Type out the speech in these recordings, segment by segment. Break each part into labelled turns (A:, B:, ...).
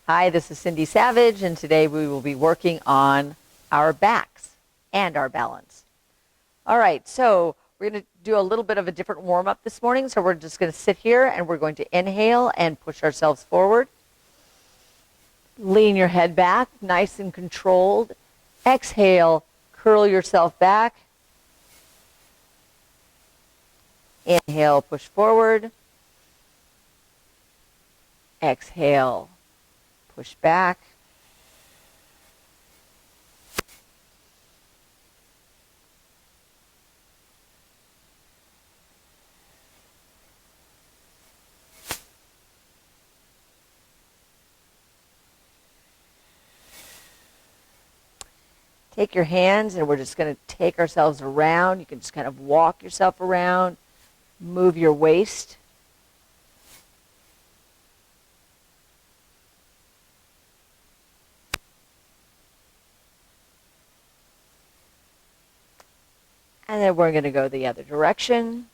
A: Hi, this is Cindy Savage, and today we will be working on our backs and our balance. All right, so we're going to do a little bit of a different warm-up this morning. So we're just going to sit here and we're going to inhale and push ourselves forward. Lean your head back, nice and controlled. Exhale, curl yourself back. Inhale, push forward. Exhale, push back. Take your hands and we're just going to take ourselves around. You can just kind of walk yourself around, move your waist. And then we're going to go the other direction.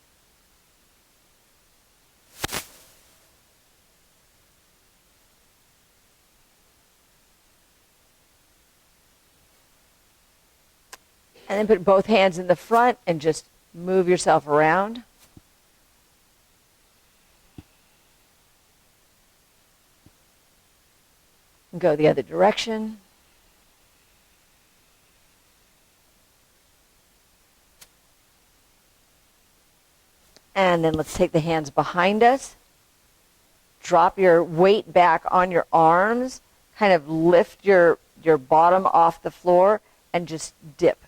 A: And then put both hands in the front and just move yourself around. And go the other direction. And then let's take the hands behind us. Drop your weight back on your arms. Kind of lift your bottom off the floor and just dip.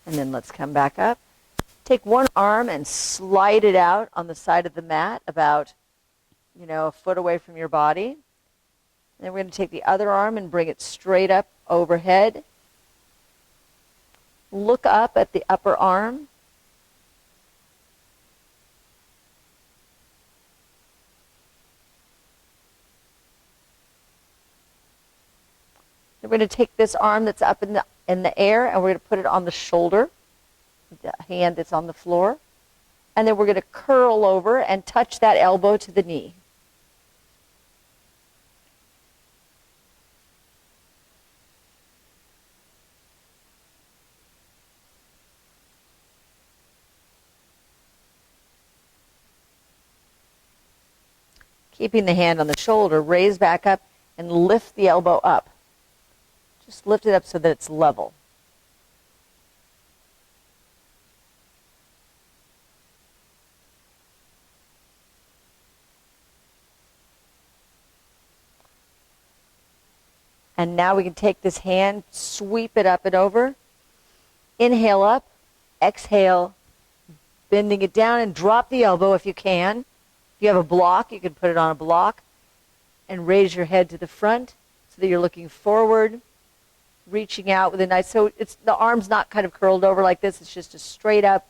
A: And then let's come back up. Take one arm and slide it out on the side of the mat about, a foot away from your body. And then we're going to take the other arm and bring it straight up overhead. Look up at the upper arm. We're going to take this arm that's up in the air and we're going to put it on the shoulder, the hand that's on the floor. And then we're going to curl over and touch that elbow to the knee. Keeping the hand on the shoulder, raise back up and lift the elbow up. Just lift it up so that it's level. And now we can take this hand, sweep it up and over. Inhale up, exhale, bending it down and drop the elbow if you can. If you have a block, you can put it on a block and raise your head to the front so that you're looking forward, reaching out with a nice, so the arm's not kind of curled over like this, it's just a straight up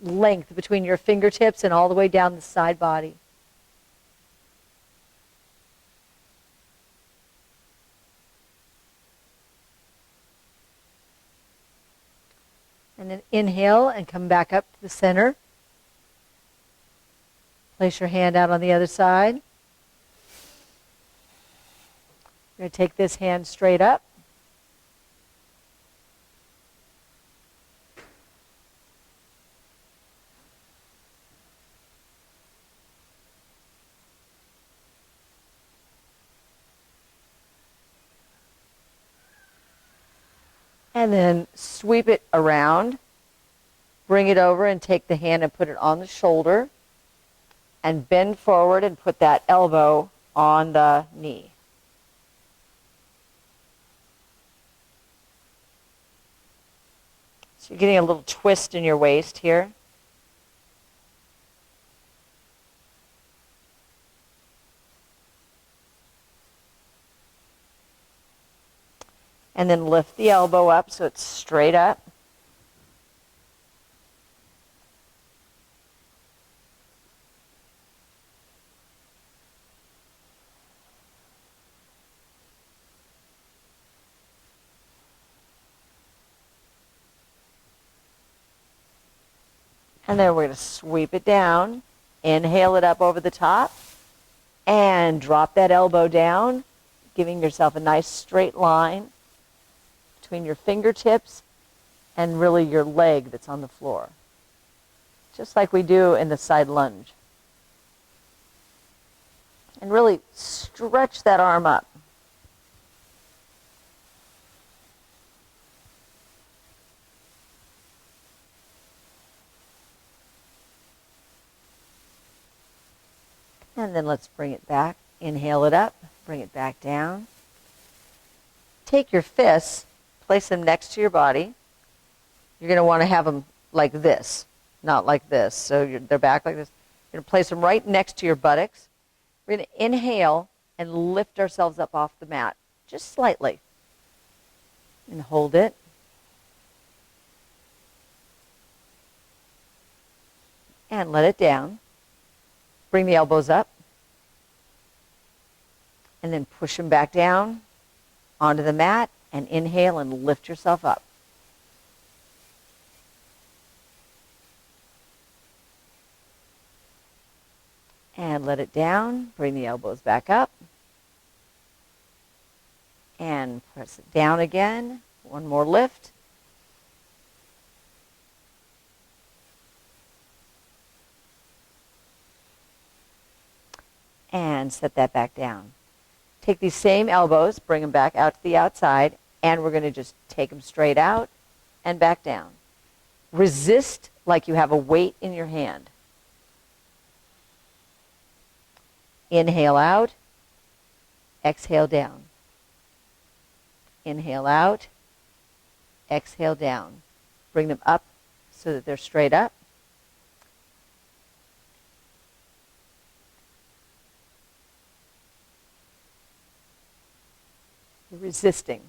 A: length between your fingertips and all the way down the side body. And then inhale and come back up to the center. Place your hand out on the other side. You're going to take this hand straight up. And then sweep it around. Bring it over and take the hand and put it on the shoulder. And bend forward and put that elbow on the knee. So you're getting a little twist in your waist here. And then lift the elbow up so it's straight up. And then we're going to sweep it down, inhale it up over the top, and drop that elbow down, giving yourself a nice straight line between your fingertips and really your leg that's on the floor. Just like we do in the side lunge. And really stretch that arm up. And then let's bring it back. Inhale it up, bring it back down. Take your fists, place them next to your body. You're going to want to have them like this, not like this. So they're back like this. You're going to place them right next to your buttocks. We're going to inhale and lift ourselves up off the mat, just slightly. And hold it. And let it down. Bring the elbows up. And then push them back down onto the mat and inhale and lift yourself up. And let it down. Bring the elbows back up. And press it down again. One more lift. And set that back down. Take these same elbows, bring them back out to the outside, and we're going to just take them straight out and back down. Resist like you have a weight in your hand. Inhale out, exhale down. Inhale out, exhale down. Bring them up so that they're straight up. You're resisting.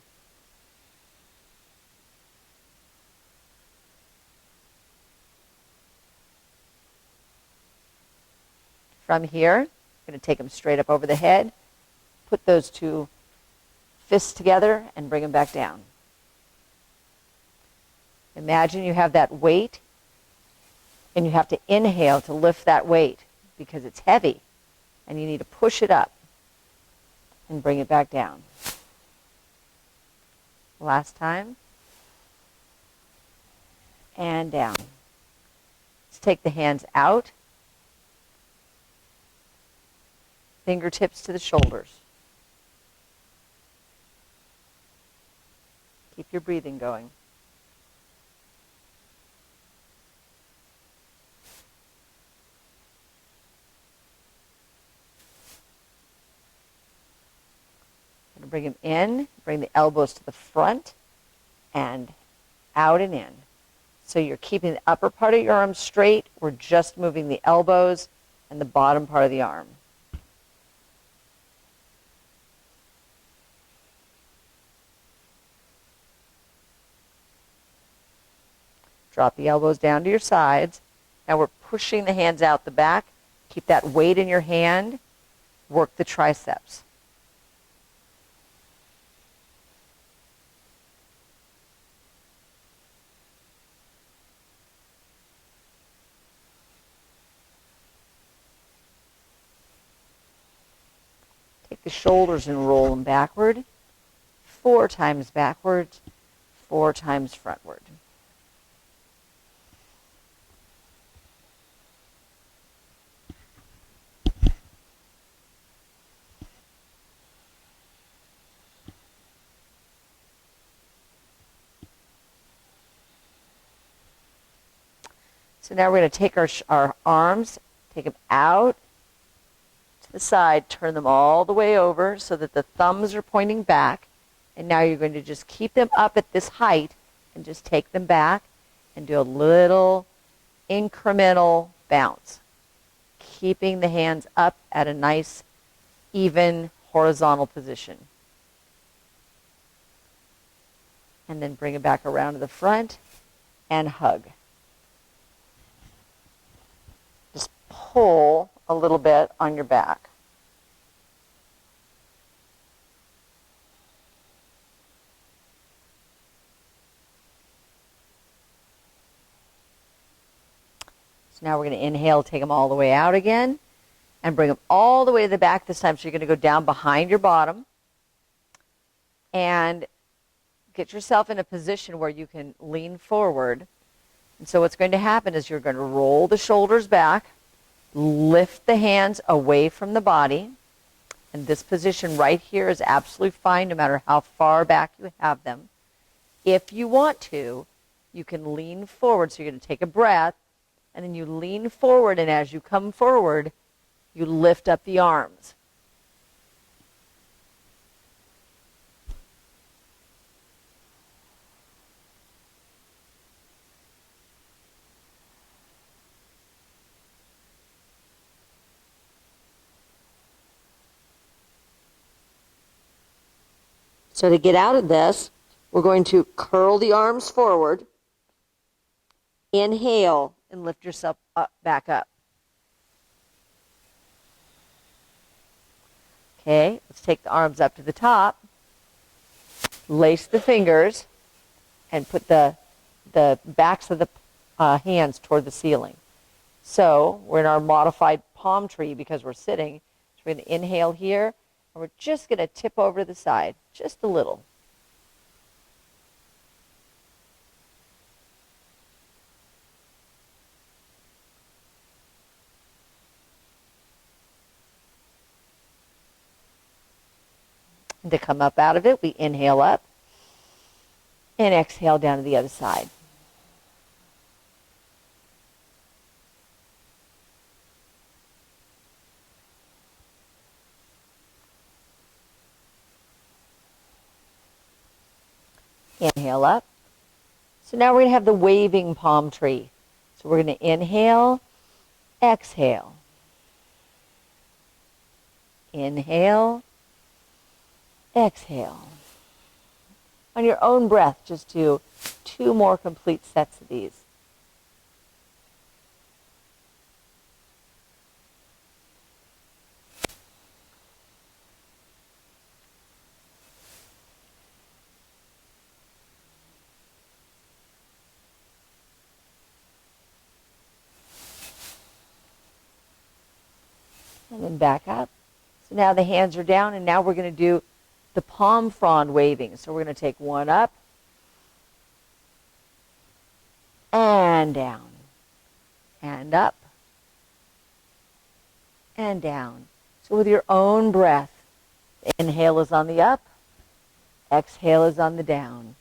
A: From here, I'm going to take them straight up over the head, put those two fists together, and bring them back down. Imagine you have that weight, and you have to inhale to lift that weight because it's heavy, and you need to push it up and bring it back down. Last time. And down. Let's take the hands out. Fingertips to the shoulders. Keep your breathing going. Bring them in, bring the elbows to the front and out and in. So you're keeping the upper part of your arm straight. We're just moving the elbows and the bottom part of the arm. Drop the elbows down to your sides. Now we're pushing the hands out the back. Keep that weight in your hand. Work the triceps. Take the shoulders and roll them backward. 4 times backward, 4 times frontward. So now we're going to take our arms, take them out to the side, turn them all the way over so that the thumbs are pointing back. And now you're going to just keep them up at this height and just take them back and do a little incremental bounce. Keeping the hands up at a nice, even, horizontal position. And then bring it back around to the front and hug. Just pull a little bit on your back. So now we're going to inhale, take them all the way out again, and bring them all the way to the back this time. So you're going to go down behind your bottom and get yourself in a position where you can lean forward. And so what's going to happen is you're going to roll the shoulders back, lift the hands away from the body. And this position right here is absolutely fine no matter how far back you have them. If you want to, you can lean forward. So you're going to take a breath, and then you lean forward, and as you come forward, you lift up the arms. So to get out of this, we're going to curl the arms forward, inhale, and lift yourself up, back up. Okay, let's take the arms up to the top, lace the fingers, and put the backs of the hands toward the ceiling. So we're in our modified palm tree because we're sitting. So we're going to inhale here, and we're just going to tip over to the side, just a little. And to come up out of it, we inhale up and exhale down to the other side. Inhale up. So now we're going to have the waving palm tree. So we're going to inhale, exhale. Inhale, exhale. On your own breath, just do 2 more complete sets of these. And then back up. So now the hands are down, and now we're going to do the palm frond waving. So we're going to take one up and down and up and down. So with your own breath, the inhale is on the up, exhale is on the down.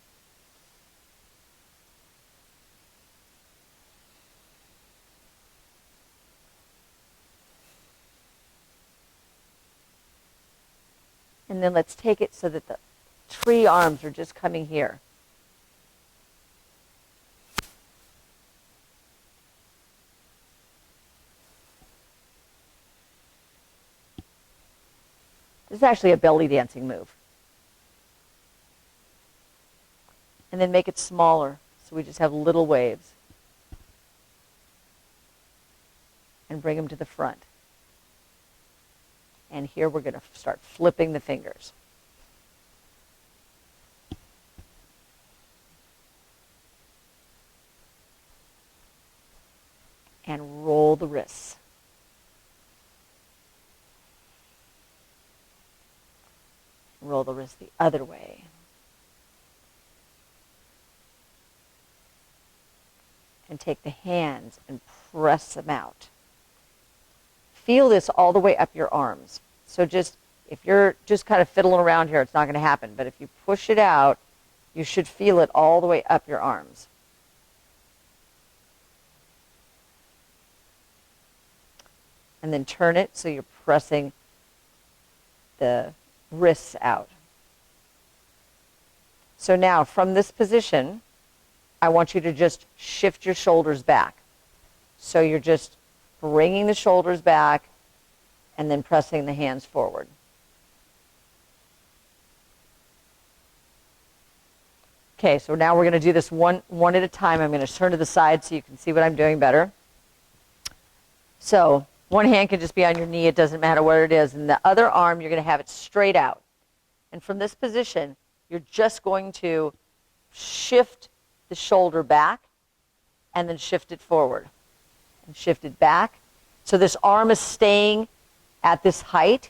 A: And then let's take it so that the tree arms are just coming here. This is actually a belly dancing move. And then make it smaller, so we just have little waves. And bring them to the front. And here we're going to start flipping the fingers. And roll the wrists. Roll the wrists the other way. And take the hands and press them out. Feel this all the way up your arms. So just, if you're just kind of fiddling around here, it's not going to happen. But if you push it out, you should feel it all the way up your arms. And then turn it so you're pressing the wrists out. So now, from this position, I want you to just shift your shoulders back. So you're just bringing the shoulders back and then pressing the hands forward. Okay, so now we're going to do this one at a time. I'm going to turn to the side so you can see what I'm doing better. So one hand can just be on your knee. It doesn't matter where it is. And the other arm, you're going to have it straight out. And from this position, you're just going to shift the shoulder back and then shift it forward. and shift it back. So this arm is staying at this height,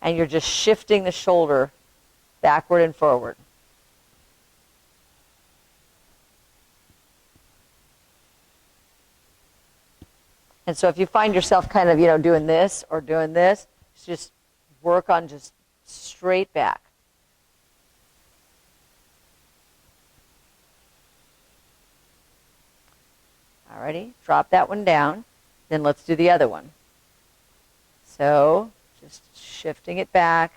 A: and you're just shifting the shoulder backward and forward. And so if you find yourself kind of, doing this or doing this, just work on just straight back. Alrighty, drop that one down. Then let's do the other one. So just shifting it back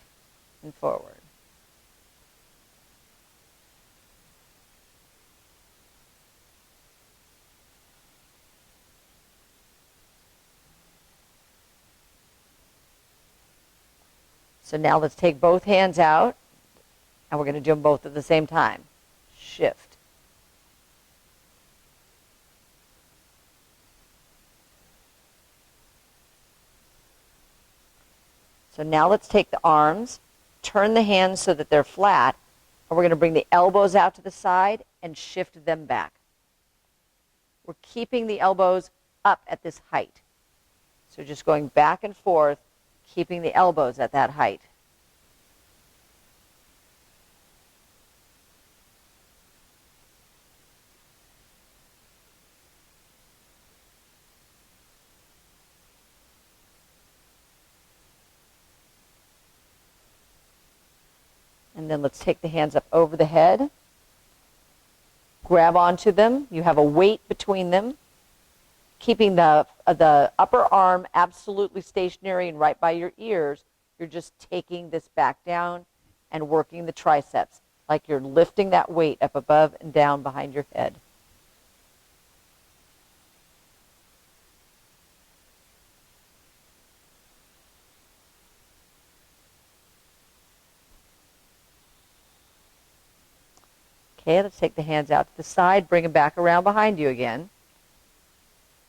A: and forward. So now let's take both hands out, and we're going to do them both at the same time. Shift. So now let's take the arms, turn the hands so that they're flat, and we're going to bring the elbows out to the side and shift them back. We're keeping the elbows up at this height. So just going back and forth, keeping the elbows at that height. And then let's take the hands up over the head. Grab onto them. You have a weight between them, keeping the upper arm absolutely stationary and right by your ears. You're just taking this back down and working the triceps, like you're lifting that weight up above and down behind your head. Okay, let's take the hands out to the side, bring them back around behind you again.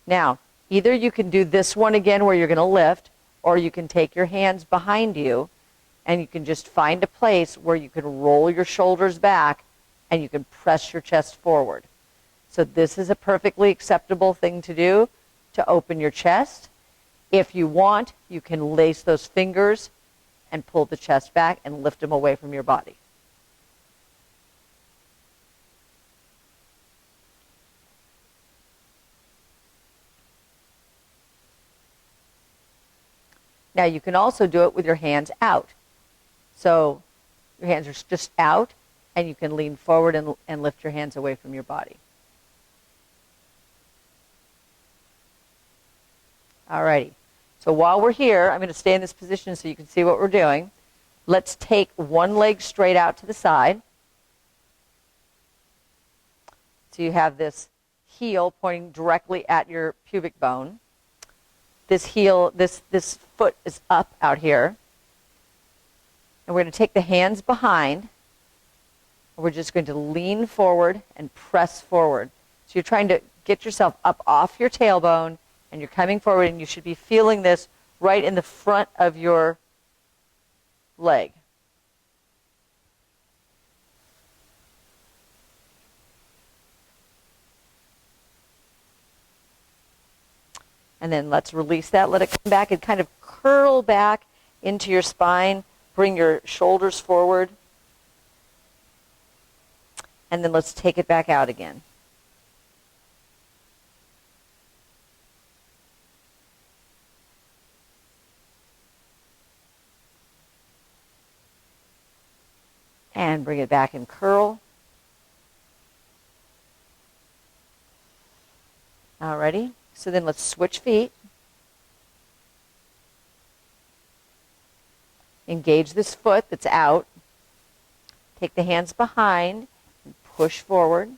A: Now, either you can do this one again where you're going to lift, or you can take your hands behind you and you can just find a place where you can roll your shoulders back and you can press your chest forward. So this is a perfectly acceptable thing to do to open your chest. If you want, you can lace those fingers and pull the chest back and lift them away from your body. Now you can also do it with your hands out. So your hands are just out, and you can lean forward and lift your hands away from your body. Alrighty. So while we're here, I'm going to stay in this position so you can see what we're doing. Let's take one leg straight out to the side. So you have this heel pointing directly at your pubic bone. This heel, this foot is up out here. And we're going to take the hands behind. And we're just going to lean forward and press forward. So you're trying to get yourself up off your tailbone, and you're coming forward, and you should be feeling this right in the front of your leg. And then let's release that. Let it come back and kind of curl back into your spine. Bring your shoulders forward. And then let's take it back out again. And bring it back and curl. Alrighty. So then let's switch feet. Engage this foot that's out. Take the hands behind and push forward.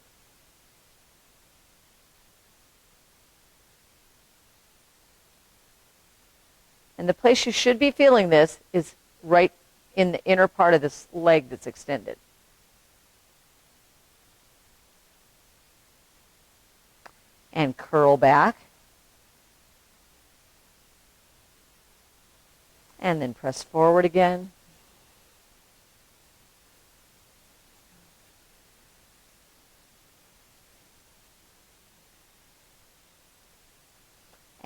A: And the place you should be feeling this is right in the inner part of this leg that's extended. And curl back. And then press forward again.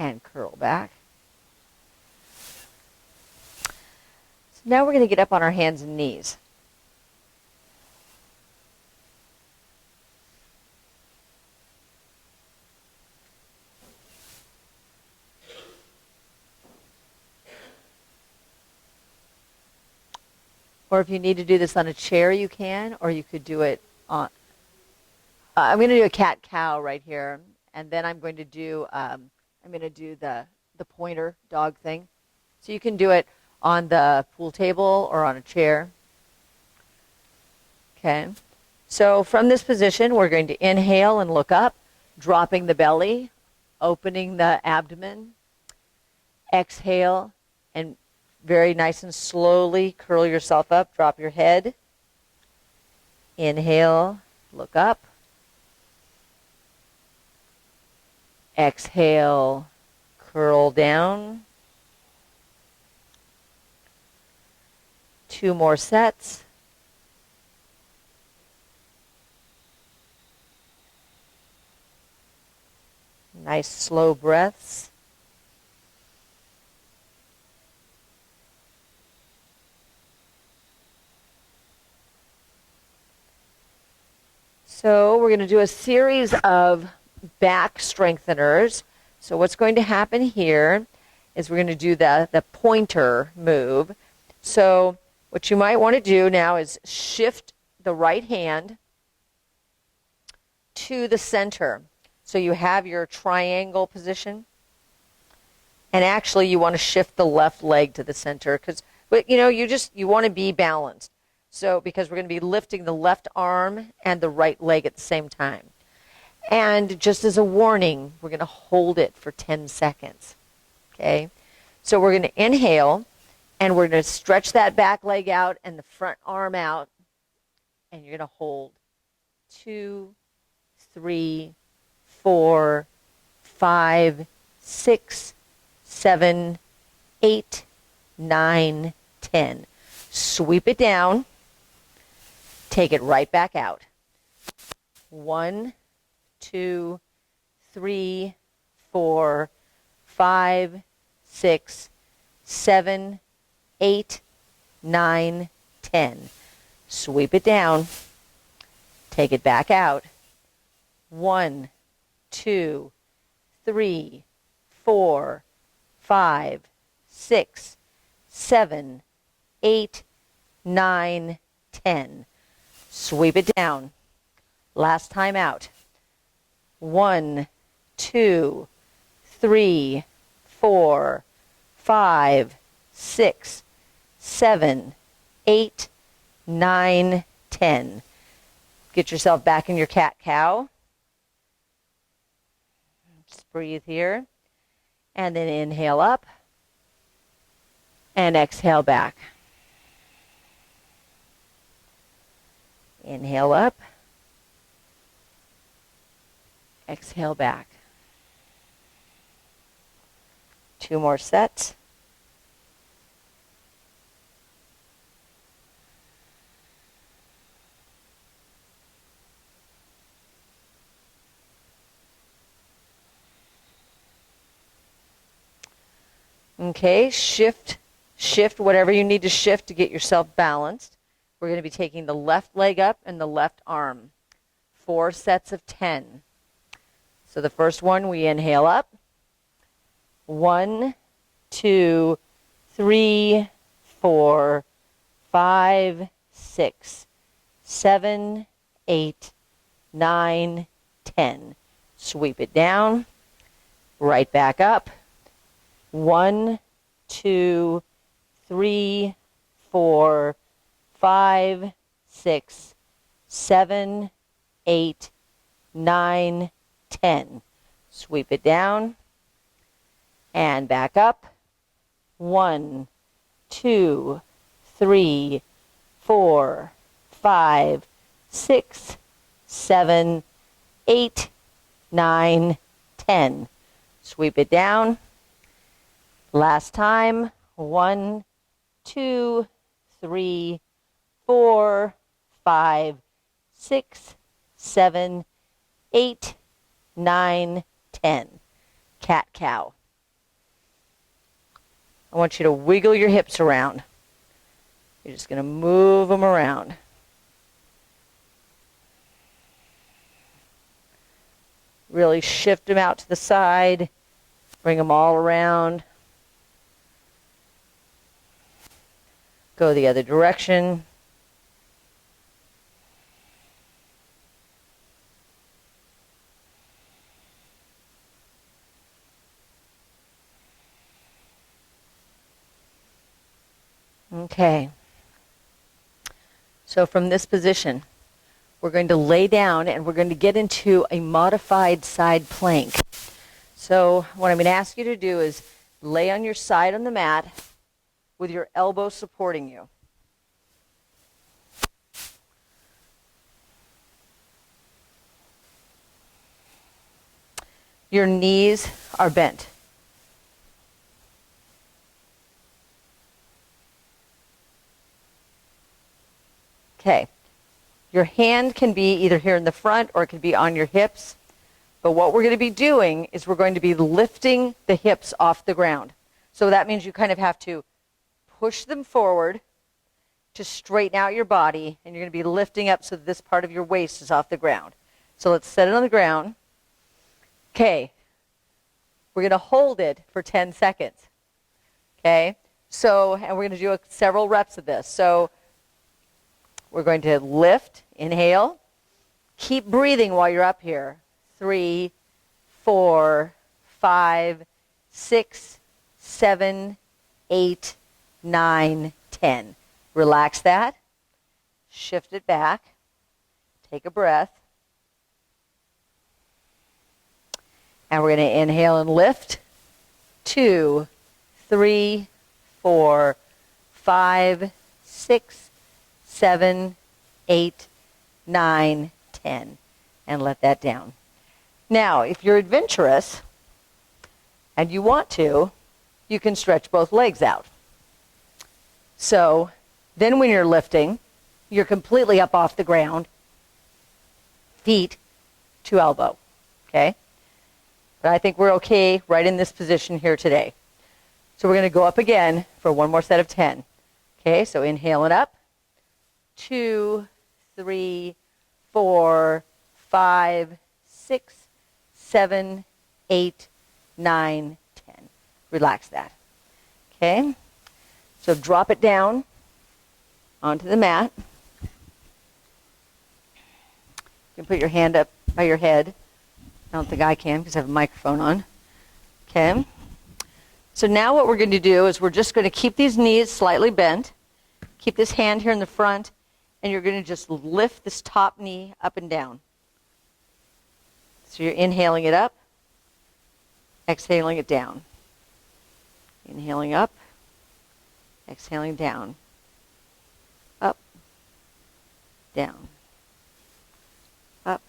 A: and curl back. So now we're going to get up on our hands and knees. Or if you need to do this on a chair, you can, or you could do it on, I'm going to do a cat-cow right here, and then I'm going to do the pointer dog thing. So you can do it on the pool table or on a chair. Okay. So from this position, we're going to inhale and look up, dropping the belly, opening the abdomen. Exhale and very nice and slowly curl yourself up, drop your head. Inhale, look up. Exhale, curl down. 2 more sets. Nice slow breaths. So we're going to do a series of back strengtheners. So what's going to happen here is we're going to do the pointer move. So what you might want to do now is shift the right hand to the center. So you have your triangle position. And actually you want to shift the left leg to the center because you want to be balanced. So because we're going to be lifting the left arm and the right leg at the same time. And just as a warning, we're going to hold it for 10 seconds. Okay? So we're going to inhale, and we're going to stretch that back leg out and the front arm out. And you're going to hold 2, 3, 4, 5, 6, 7, 8, 9, 10. Sweep it down. Take it right back out. 1, 2, 3, 4, 5, 6, 7, 8, 9, 10. Sweep it down. Take it back out. 1, 2, 3, 4, 5, 6, 7, 8, 9, 10. Sweep it down. Last time out. 1, 2, 3, 4, 5, 6, 7, 8, 9, 10. Get yourself back in your cat-cow. Just breathe here. And then inhale up. And exhale back. Inhale up. Exhale back. 2 more sets. Okay, shift whatever you need to shift to get yourself balanced. We're going to be taking the left leg up and the left arm. 4 sets of 10. So the first one, we inhale up. 1, 2, 3, 4, 5, 6, 7, 8, 9, 10. Sweep it down. Right back up. 1, 2, 3, 4, 5, 6, 7, 8, 9, 10. Sweep it down and back up. 1, 2, 3, 4, 5, 6, 7, 8, 9, 10. Sweep it down. Last time. 1, 2, 3, 4, 5, 6, 7, 8, 9, 10. Cat-cow. I want you to wiggle your hips around. You're just going to move them around. Really shift them out to the side. Bring them all around. Go the other direction. Okay. So from this position, we're going to lay down and we're going to get into a modified side plank. So what I'm going to ask you to do is lay on your side on the mat with your elbow supporting you. Your knees are bent. Okay. Your hand can be either here in the front or it could be on your hips. But what we're going to be doing is we're going to be lifting the hips off the ground. So that means you kind of have to push them forward to straighten out your body, and you're going to be lifting up so that this part of your waist is off the ground. So let's set it on the ground. Okay. We're going to hold it for 10 seconds. Okay? So, and we're going to do several reps of this. So we're going to lift, inhale, keep breathing while you're up here. 3, 4, 5, 6, 7, 8, 9, 10. Relax that. Shift it back. Take a breath. And we're going to inhale and lift. 2, 3, 4, 5, 6, 7, 8, 9, 10. And let that down. Now, if you're adventurous and you want to, you can stretch both legs out. So then when you're lifting, you're completely up off the ground, feet to elbow, okay? But I think we're okay right in this position here today. So we're going to go up again for one more set of 10. Okay, so inhale and up. 2, 3, 4, 5, 6, 7, 8, 9, 10. Relax that. Okay, so drop it down onto the mat. You can put your hand up by your head. I don't think I can because I have a microphone on. Okay. So now what we're going to do is we're just going to keep these knees slightly bent. Keep this hand here in the front, and you're going to just lift this top knee up and down. So you're inhaling it up, exhaling it down. Inhaling up, exhaling down. Up, down. Up,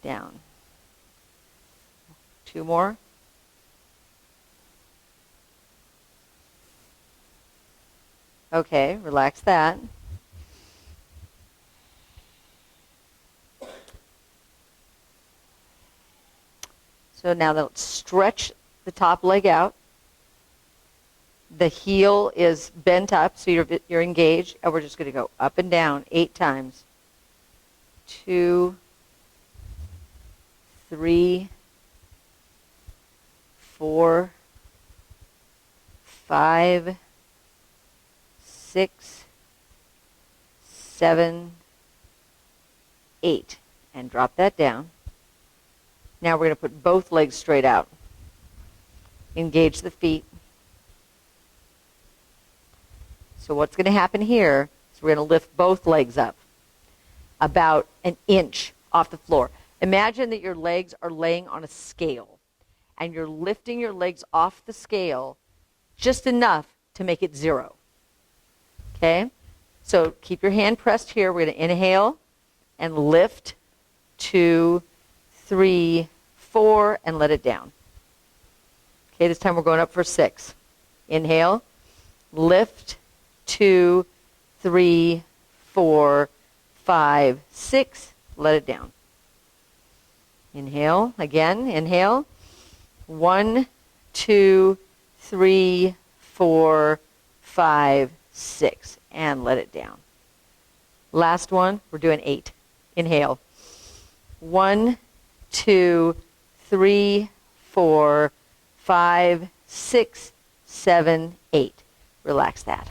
A: down. 2 more. Okay, relax that. So now let's stretch the top leg out. The heel is bent up, so you're engaged, and we're just going to go up and down 8 times. 2, 3, 4, 5, 6, 7, 8. And drop that down. Now we're going to put both legs straight out. Engage the feet. So what's going to happen here is we're going to lift both legs up about an inch off the floor. Imagine that your legs are laying on a scale, and you're lifting your legs off the scale just enough to make it 0. Okay? So keep your hand pressed here. We're going to inhale and lift. 2, 3, 4, and let it down. Okay, this time we're going up for 6. Inhale, lift. 2, 3, 4, 5, 6. Let it down. Inhale again. Inhale. 1, 2, 3, 4, 5, 6, and let it down. Last one, we're doing 8. Inhale. 1, 2, 3, 4, 5, 6, 7, 8. Relax that.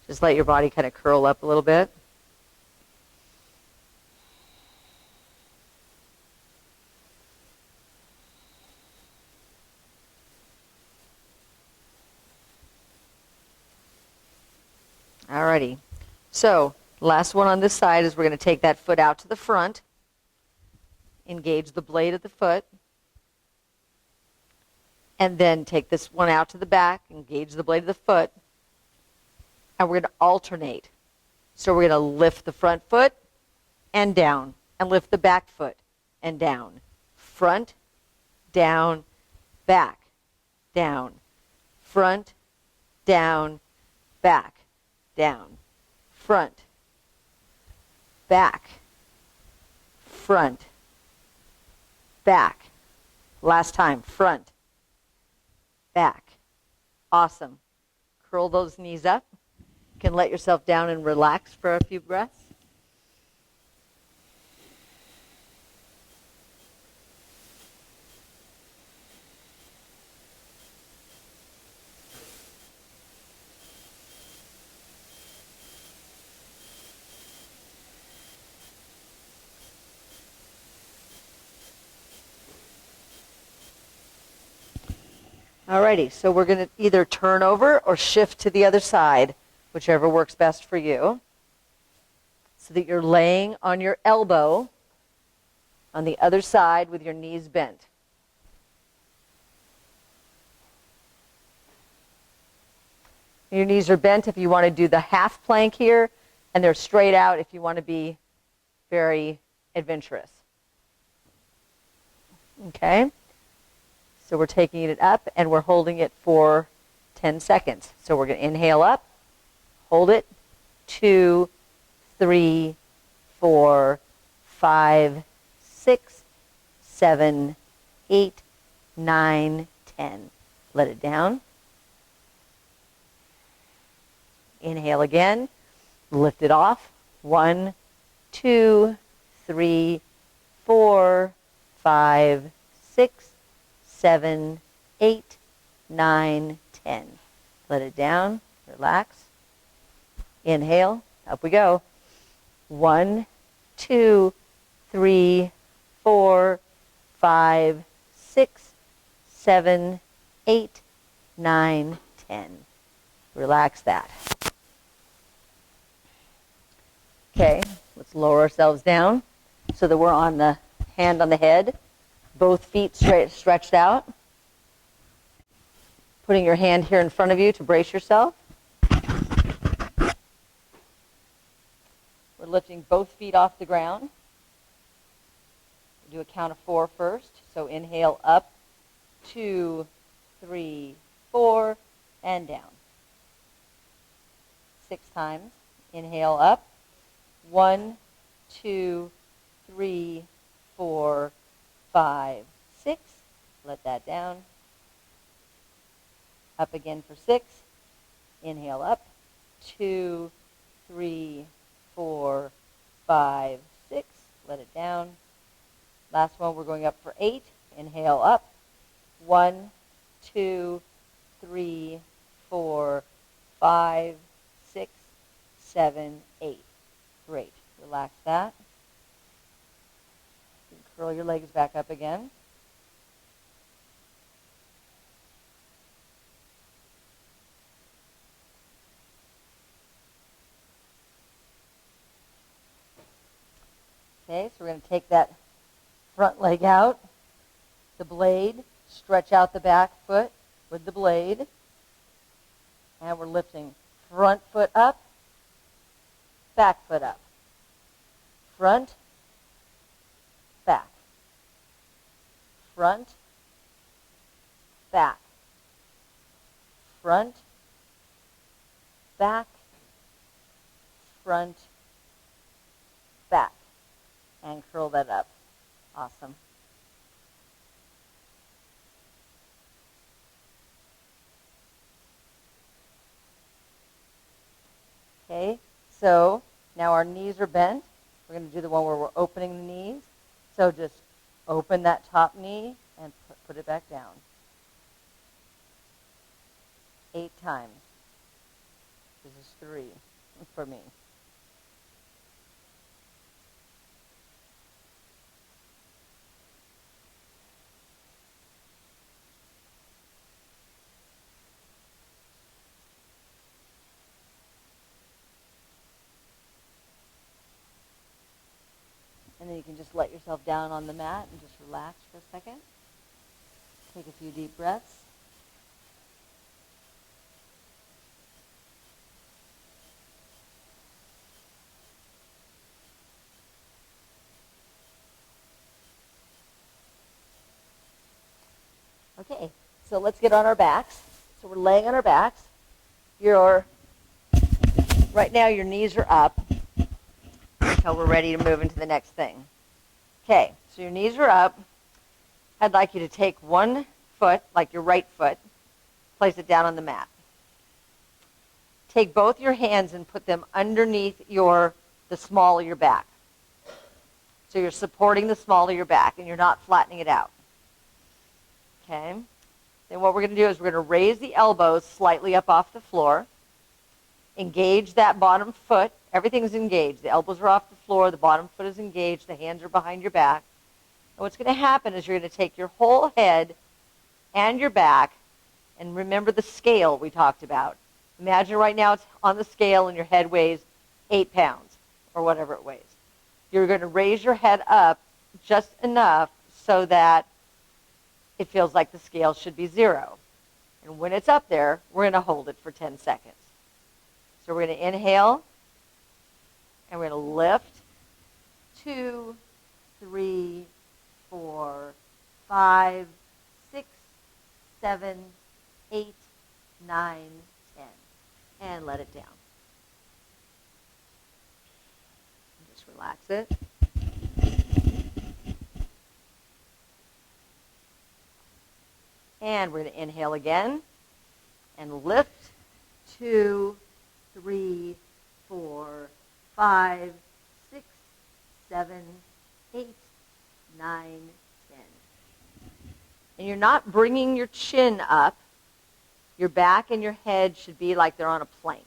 A: Just let your body kind of curl up a little bit. Alrighty. So, last one on this side is we're going to take that foot out to the front. Engage the blade of the foot. And then take this one out to the back, engage the blade of the foot. And we're going to alternate. So we're going to lift the front foot and down, and lift the back foot and down. Front, down, back, down. Front, down, back, down. Front, back, front, back. Last time, front, back. Awesome. Curl those knees up. You can let yourself down and relax for a few breaths. Alrighty, so we're going to either turn over or shift to the other side, whichever works best for you, so that you're laying on your elbow on the other side with your knees bent. Your knees are bent if you want to do the half plank here, and they're straight out if you want to be very adventurous. Okay? So we're taking it up, and we're holding it for 10 seconds. So we're going to inhale up, hold it, 2, 3, 4, 5, 6, 7, 8, 9, 10. Let it down. Inhale again, lift it off. 1, 2, 3, 4, 5, 6, 7, 8, 9, 10. Let it down. Relax. Inhale. Up we go. 1, 2, 3, 4, 5, 6, 7, 8, 9, 10. Relax that. Okay, let's lower ourselves down so that we're on the hand on the head. Both feet straight, stretched out. Putting your hand here in front of you to brace yourself. We're lifting both feet off the ground. We'll do a count of 4 first. So inhale up, 2, 3, 4, and down. 6 times. Inhale up. 1, 2, 3, 4, 5, 6. Let that down. Up again for 6. Inhale up. 2, 3, 4, 5, 6. Let it down. Last one, we're going up for 8. Inhale up. 1, 2, 3, 4, 5, 6, 7, 8. Great. Relax that. Curl your legs back up again. Okay, so we're going to take that front leg out, the blade, stretch out the back foot with the blade, and we're lifting front foot up, back foot up. Front, back. Front, back. Front, back. Front, back. And curl that up. Awesome. Okay, so now our knees are bent. We're going to do the one where we're opening the knees. So just open that top knee and put it back down. 8 times. This is 3 for me. And then you can just let yourself down on the mat and just relax for a second. Take a few deep breaths. Okay, so let's get on our backs. So we're laying on our backs. Right now your knees are up until we're ready to move into the next thing. Okay, so your knees are up. I'd like you to take one foot, like your right foot, place it down on the mat. Take both your hands and put them underneath the small of your back. So you're supporting the small of your back and you're not flattening it out. Okay? Then what we're going to do is we're going to raise the elbows slightly up off the floor. Engage that bottom foot. Everything's engaged. The elbows are off the floor. The bottom foot is engaged. The hands are behind your back. And what's going to happen is you're going to take your whole head and your back, and remember the scale we talked about. Imagine right now it's on the scale and your head weighs 8 pounds or whatever it weighs. You're going to raise your head up just enough so that it feels like the scale should be 0. And when it's up there, we're going to hold it for 10 seconds. So we're going to inhale, and we're going to lift. 2, 3, 4, 5, 6, 7, 8, 9, 10. And let it down. Just relax it. And we're going to inhale again and lift. 2, 3, 4, 5, 6, 7, 8, 9, 10. And you're not bringing your chin up. Your back and your head should be like they're on a plank.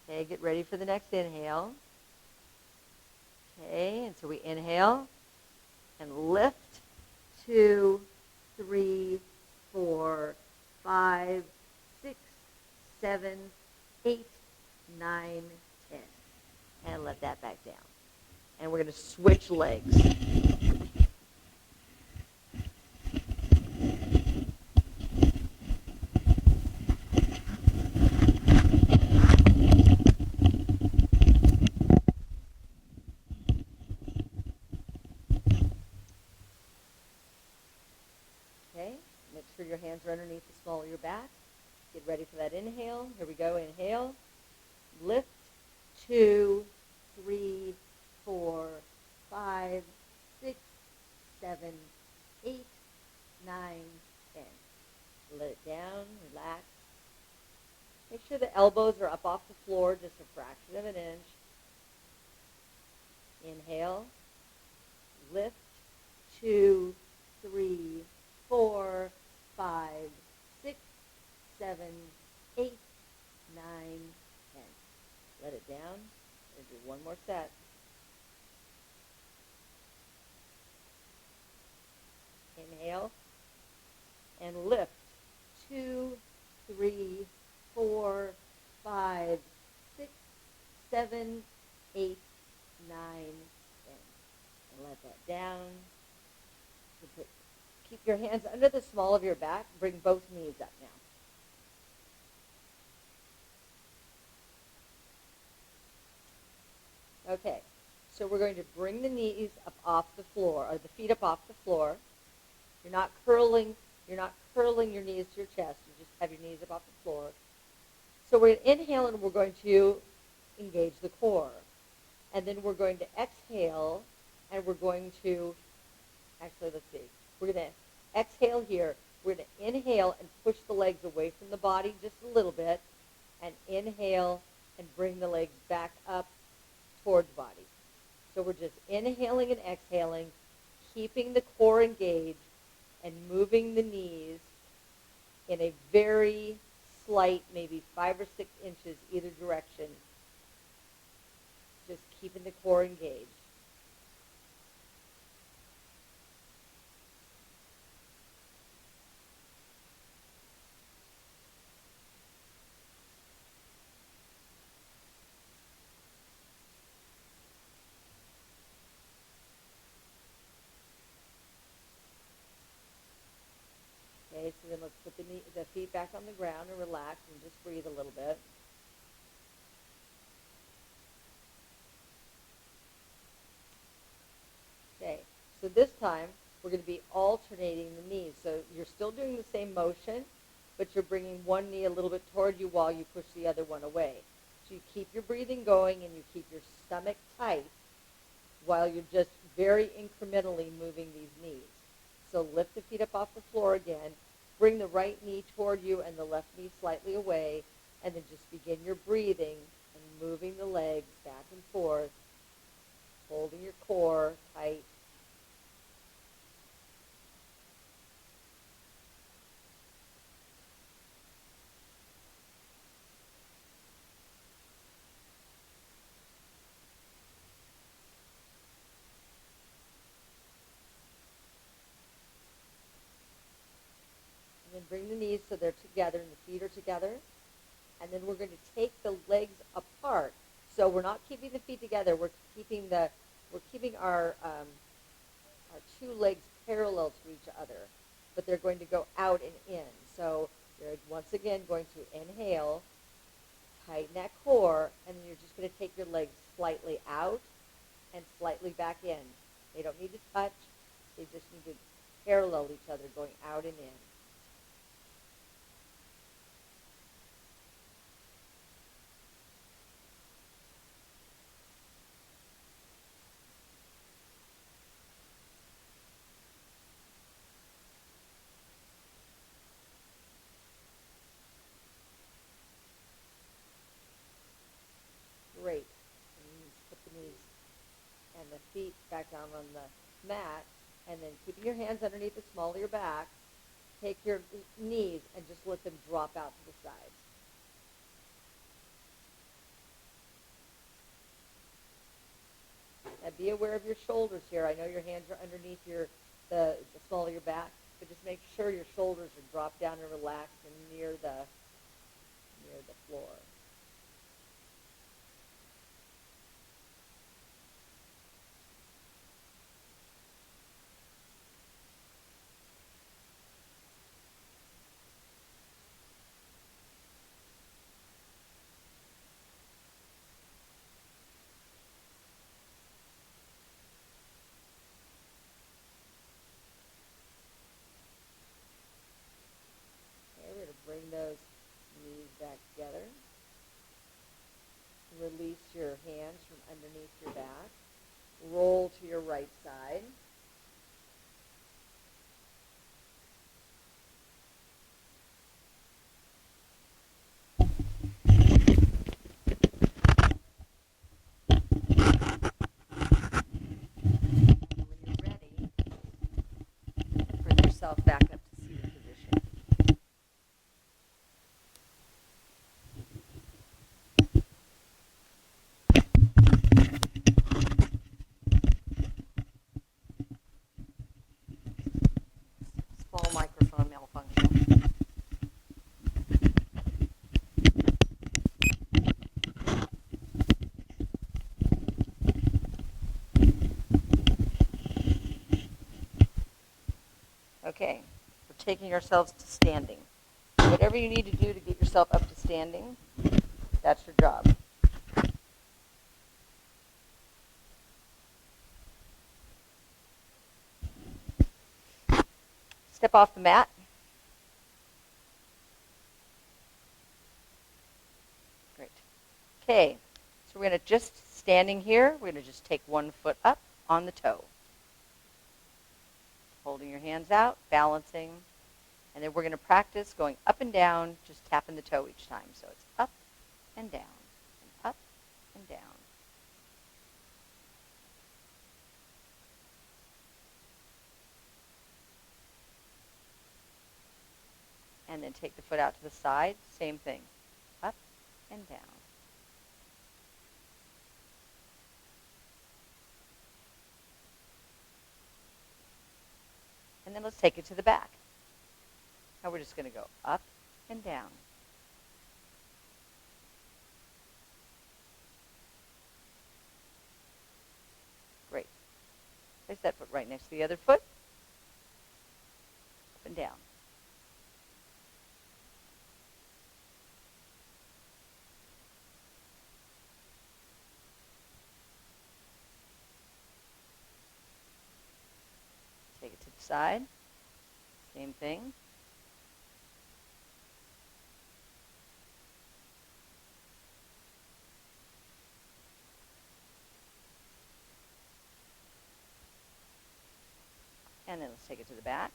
A: Okay, get ready for the next inhale. Okay, and so we inhale and lift. 2, 3, 4, 5, 6, 7, 8, 9, 10. And let that back down. And we're going to switch legs. Okay, make sure your hands are underneath the small of your back. Get ready for that inhale. Here we go, inhale. Lift. 2, 3, 4, 5, 6, 7, 8, 9, 10. Let it down, relax. Make sure the elbows are up off the floor, just a fraction of an inch. Inhale. Lift. 2, 3, 4, 5, 6, 7, 8, 9, 10. Let it down. We'll do one more set. Inhale and lift. 2, 3, 4, 5, 6, 7, 8, 9, 10. And let that down. Keep your hands under the small of your back. Bring both knees up now. Okay, so we're going to bring the knees up off the floor, or the feet up off the floor. You're not curling your knees to your chest. You just have your knees up off the floor. So we're going to inhale and we're going to engage the core. And then we're going to exhale and we're going to, actually let's see, we're going to exhale here, We're going to inhale and push the legs away from the body just a little bit, and inhale and bring the legs back up towards body. So we're just inhaling and exhaling, keeping the core engaged, and moving the knees in a very slight, maybe 5 or 6 inches either direction, just keeping the core engaged. Okay, so then let's put the feet back on the ground and relax and just breathe a little bit. Okay, so this time we're going to be alternating the knees. So you're still doing the same motion, but you're bringing one knee a little bit toward you while you push the other one away. So you keep your breathing going and you keep your stomach tight while you're just very incrementally moving these knees. So lift the feet up off the floor again. Bring the right knee toward you and the left knee slightly away, and then just begin your breathing and moving the legs back and forth, holding your core tight. And then bring the knees so they're together and the feet are together. And then we're going to take the legs apart. So we're not keeping the feet together. We're keeping our 2 legs parallel to each other, but they're going to go out and in. So you're once again going to inhale, tighten that core, and then you're just going to take your legs slightly out and slightly back in. They don't need to touch. They just need to parallel each other, going out and in. Great. And you just put the knees and the feet back down on the mat, and then keeping your hands underneath the small of your back, take your knees and just let them drop out to the sides. And be aware of your shoulders here. I know your hands are underneath the small of your back, but just make sure your shoulders are dropped down and relaxed and near the floor. Okay, we're going to bring those knees back together. Release your hands from underneath your back. Roll to your right side. And when you're ready, bring yourself back up to seated position. Small microphone malfunction. Okay, we're taking ourselves to standing. Whatever you need to do to get yourself up to standing, that's your job. Step off the mat. Great. Okay, so we're going to just, standing here, we're going to just take one foot up on the toe. Holding your hands out, balancing, And then we're going to practice going up and down, just tapping the toe each time. So it's up and down, and up and down. And then take the foot out to the side, same thing, up and down. And then let's take it to the back. Now we're just going to go up and down. Great. Place that foot right next to the other foot. Up and down. Take it to the side. Same thing. And then let's take it to the back.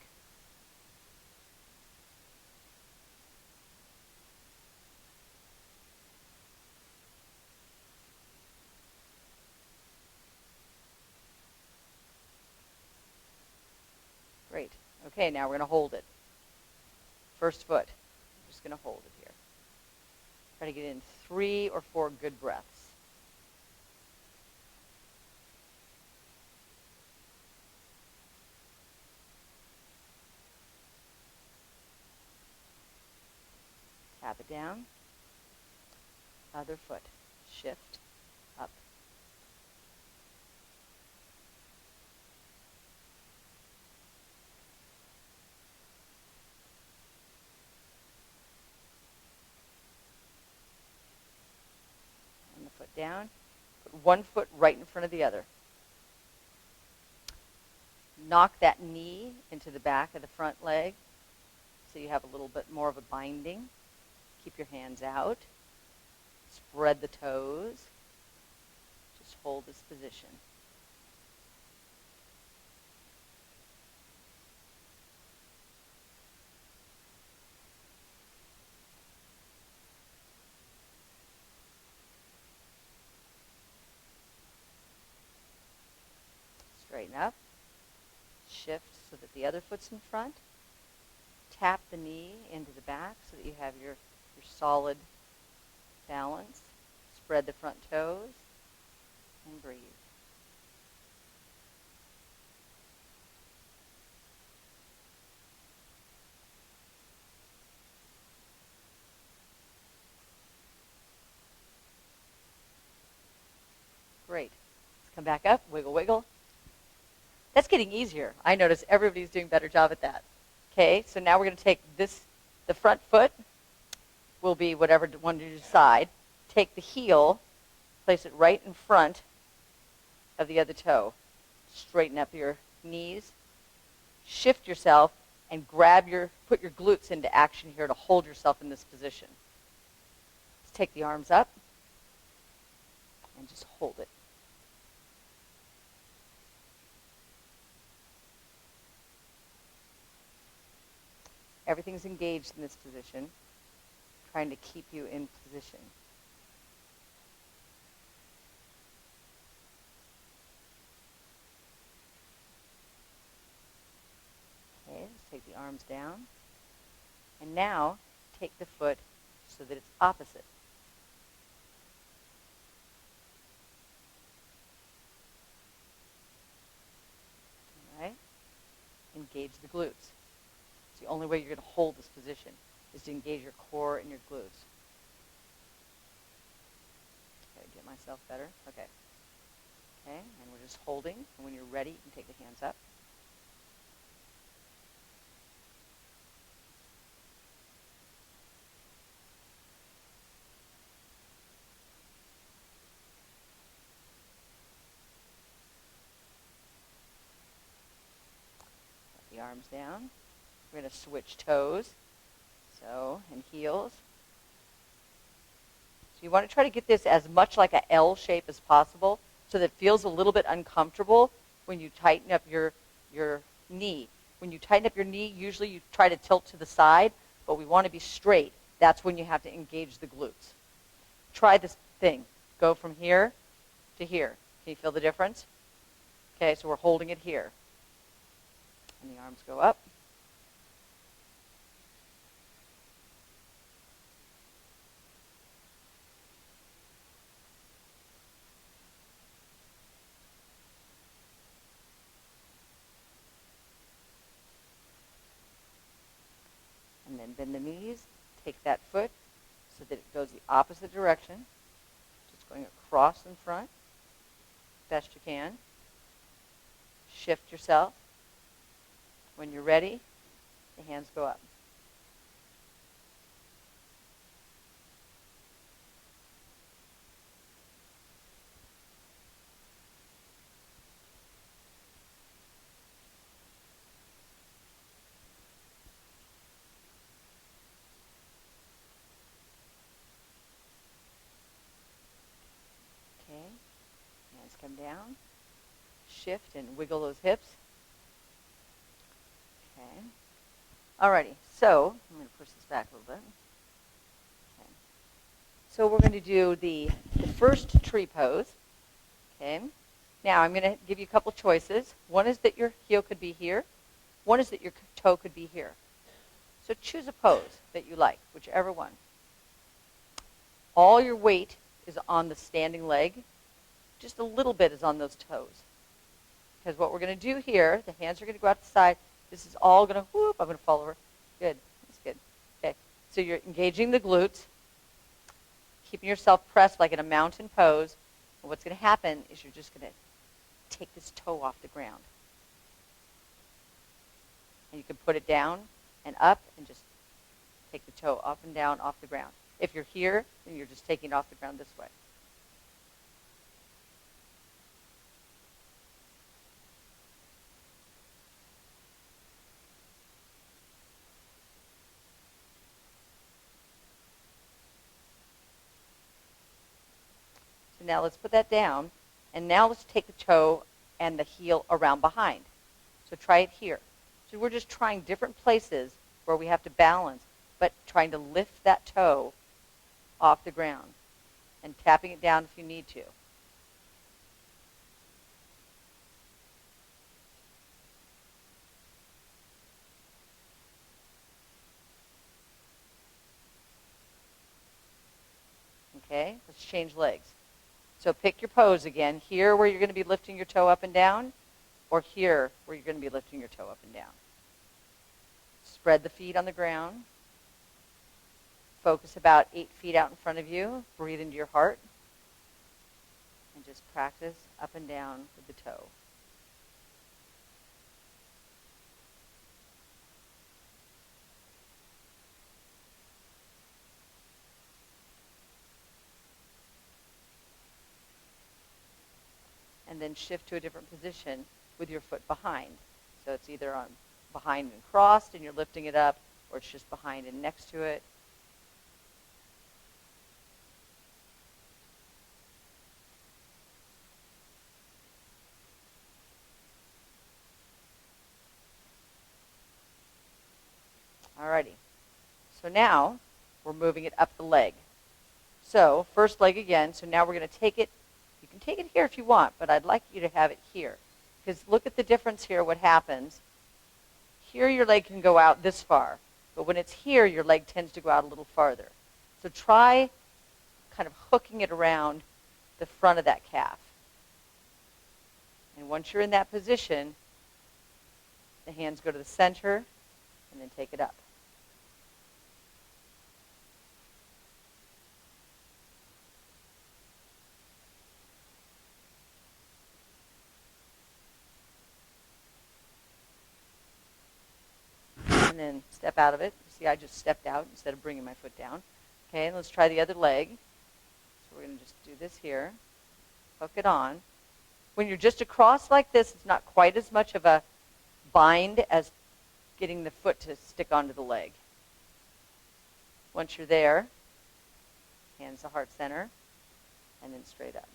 A: Great. Okay, now we're going to hold it. First foot. I'm just going to hold it here. Try to get in 3 or 4 good breaths. Tap it down. Other foot. Shift. Up. And the foot down. Put one foot right in front of the other. Knock that knee into the back of the front leg so you have a little bit more of a binding. Keep your hands out. Spread the toes. Just hold this position. Straighten up. Shift so that the other foot's in front. Tap the knee into the back so that you have your solid balance. Spread the front toes and breathe. Great. Let's come back up. Wiggle, wiggle. That's getting easier. I notice everybody's doing a better job at that. Okay, so now we're going to take this, the front foot will be whatever one you decide. Take the heel, place it right in front of the other toe. Straighten up your knees. Shift yourself and put your glutes into action here to hold yourself in this position. Let's take the arms up and just hold it. Everything's engaged in this position, trying to keep you in position. Okay, let's take the arms down. And now, take the foot so that it's opposite. All right? Engage the glutes. The only way you're going to hold this position is to engage your core and your glutes. Okay, get myself better. Okay. Okay, and we're just holding. And when you're ready, you can take the hands up. Let the arms down. We're going to switch toes, and heels. So you want to try to get this as much like a L shape as possible so that it feels a little bit uncomfortable when you tighten up your knee. When you tighten up your knee, usually you try to tilt to the side, but we want to be straight. That's when you have to engage the glutes. Try this thing. Go from here to here. Can you feel the difference? Okay, so we're holding it here. And the arms go up. And then bend the knees. Take that foot so that it goes the opposite direction. Just going across in front, best you can. Shift yourself. When you're ready, the hands go up. Okay, hands come down. Shift and wiggle those hips. Okay. Alrighty, so I'm going to push this back a little bit. Okay. So we're going to do the first tree pose. Okay. Now I'm going to give you a couple choices. One is that your heel could be here. One is that your toe could be here. So choose a pose that you like, whichever one. All your weight is on the standing leg. Just a little bit is on those toes. Because what we're going to do here, the hands are going to go out to the side. This is all going to, whoop, I'm going to fall over. Good. That's good. Okay. So you're engaging the glutes, keeping yourself pressed like in a mountain pose. And what's going to happen is you're just going to take this toe off the ground. And you can put it down and up and just take the toe up and down off the ground. If you're here, then you're just taking it off the ground this way. So now let's put that down. And now let's take the toe and the heel around behind. So try it here. So we're just trying different places where we have to balance, but trying to lift that toe off the ground and tapping it down if you need to. Okay, let's change legs. So pick your pose again, here where you're going to be lifting your toe up and down, or here where you're going to be lifting your toe up and down. Spread the feet on the ground. Focus about 8 feet out in front of you. Breathe into your heart. And just practice up and down with the toe. And then shift to a different position with your foot behind. So it's either on behind and crossed and you're lifting it up, or it's just behind and next to it. Alrighty. So now we're moving it up the leg. So first leg again. So now we're going to take it. You can take it here if you want, but I'd like you to have it here. Because look at the difference here, what happens. Here your leg can go out this far, but when it's here, your leg tends to go out a little farther. So try kind of hooking it around the front of that calf. And once you're in that position, the hands go to the center and then take it up. And then step out of it. See, I just stepped out instead of bringing my foot down. Okay, and let's try the other leg. So we're going to just do this here. Hook it on. When you're just across like this, it's not quite as much of a bind as getting the foot to stick onto the leg. Once you're there, hands to heart center, and then straight up.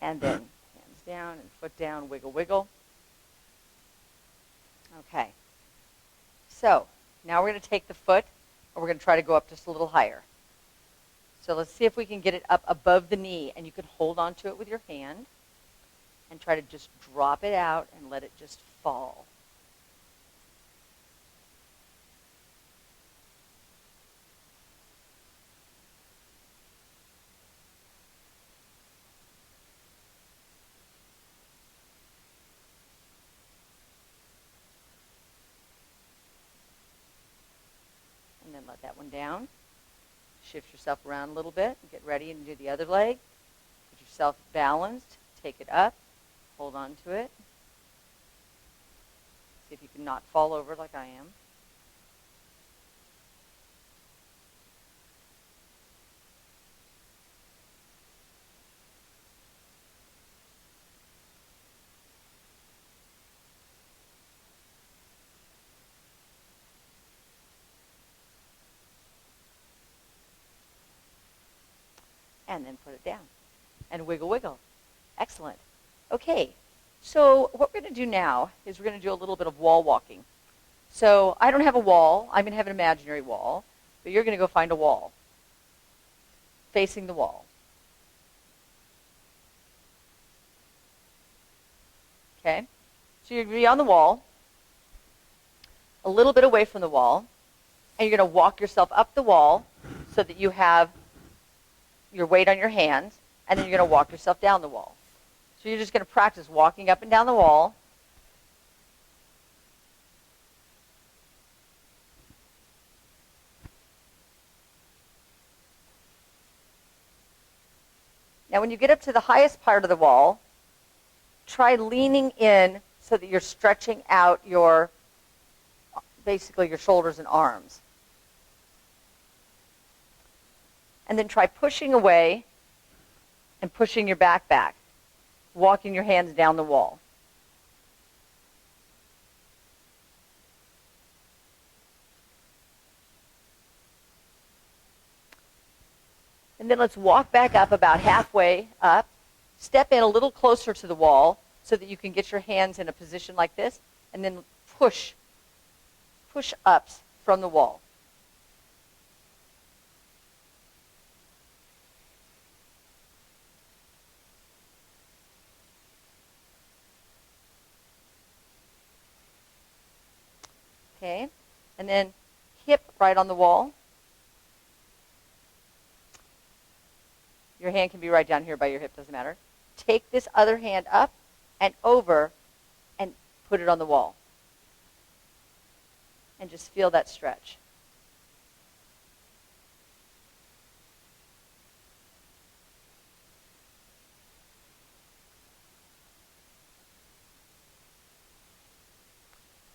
A: And then hands down and foot down, wiggle, wiggle. Okay. So now we're going to take the foot and we're going to try to go up just a little higher. So let's see if we can get it up above the knee, and you can hold on to it with your hand and try to just drop it out and let it just fall. And then let that one down. Shift yourself around a little bit and get ready and do the other leg. Get yourself balanced. Take it up. Hold on to it. See if you can not fall over like I am. And then put it down. And wiggle, wiggle. Excellent. Okay, so what we're going to do now is we're going to do a little bit of wall walking. So I don't have a wall. I'm going to have an imaginary wall. But you're going to go find a wall. Facing the wall. Okay? So you're going to be on the wall, a little bit away from the wall, and you're going to walk yourself up the wall so that you have your weight on your hands, and then you're going to walk yourself down the wall. So you're just going to practice walking up and down the wall. Now when you get up to the highest part of the wall, try leaning in so that you're stretching out basically your shoulders and arms. And then try pushing away and pushing your back, walking your hands down the wall. And then let's walk back up about halfway up. Step in a little closer to the wall so that you can get your hands in a position like this, and then push ups from the wall. Okay, and then hip right on the wall. Your hand can be right down here by your hip, doesn't matter. Take this other hand up and over and put it on the wall. And just feel that stretch.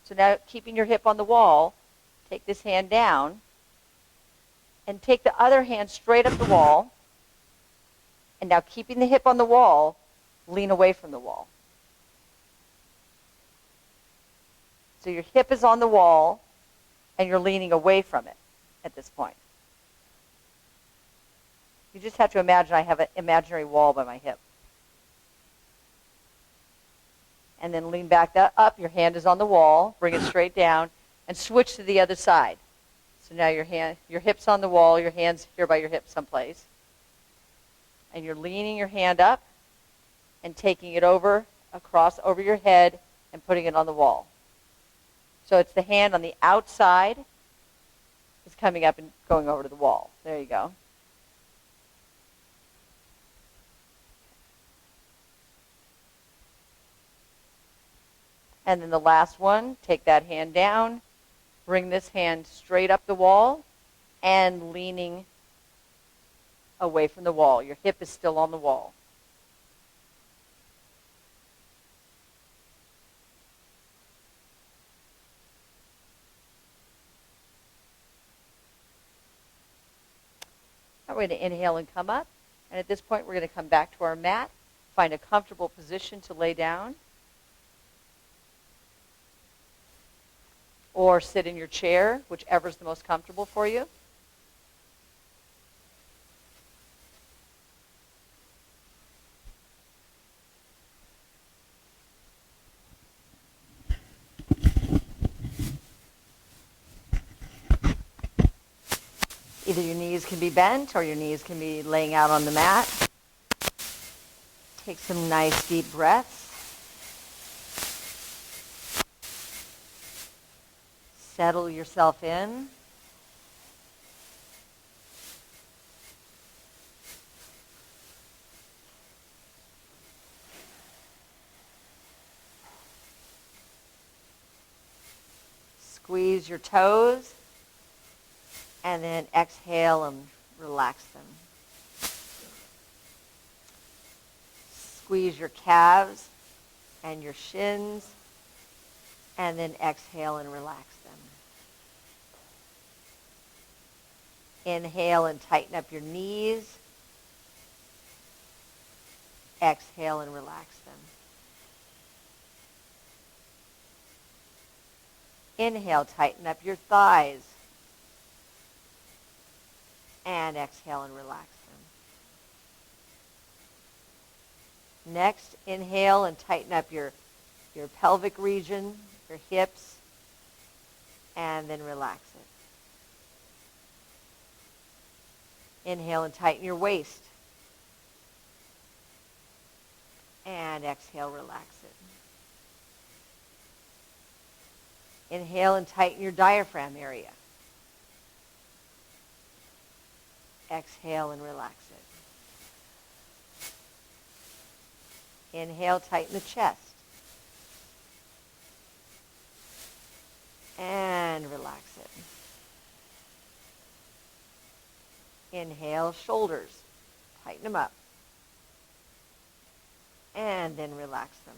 A: So now, keeping your hip on the wall, take this hand down and take the other hand straight up the wall. And now, keeping the hip on the wall, lean away from the wall. So your hip is on the wall and you're leaning away from it at this point. You just have to imagine I have an imaginary wall by my hip. And then lean back up. Your hand is on the wall. Bring it straight down. And switch to the other side. So now your hip's on the wall. Your hand's here by your hip someplace. And you're leaning your hand up and taking it across over your head and putting it on the wall. So it's the hand on the outside is coming up and going over to the wall. There you go. And then the last one, take that hand down, bring this hand straight up the wall, and leaning away from the wall. Your hip is still on the wall. Now we're going to inhale and come up. And at this point, we're going to come back to our mat, find a comfortable position to lay down. Or sit in your chair, whichever is the most comfortable for you. Either your knees can be bent or your knees can be laying out on the mat. Take some nice deep breaths. Settle yourself in. Squeeze your toes, and then exhale and relax them. Squeeze your calves and your shins, and then exhale and relax them. Inhale and tighten up your knees. Exhale and relax them. Inhale, tighten up your thighs. And exhale and relax them. Next, inhale and tighten up your pelvic region, your hips, and then relax it. Inhale and tighten your waist. And exhale, relax it. Inhale and tighten your diaphragm area. Exhale and relax it. Inhale, tighten the chest. And relax it. Inhale, shoulders. Tighten them up. And then relax them.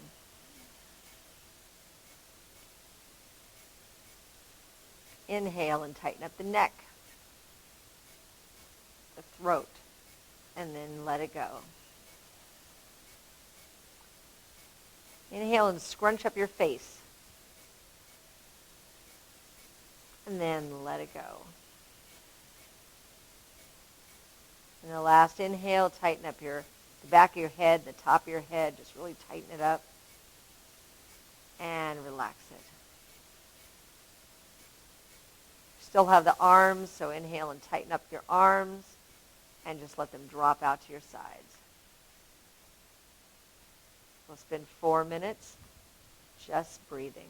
A: Inhale and tighten up the neck, the throat, and then let it go. Inhale and scrunch up your face. And then let it go. And the last inhale, tighten up the back of your head, the top of your head. Just really tighten it up. And relax it. Still have the arms, so inhale and tighten up your arms. And just let them drop out to your sides. We'll spend 4 minutes just breathing.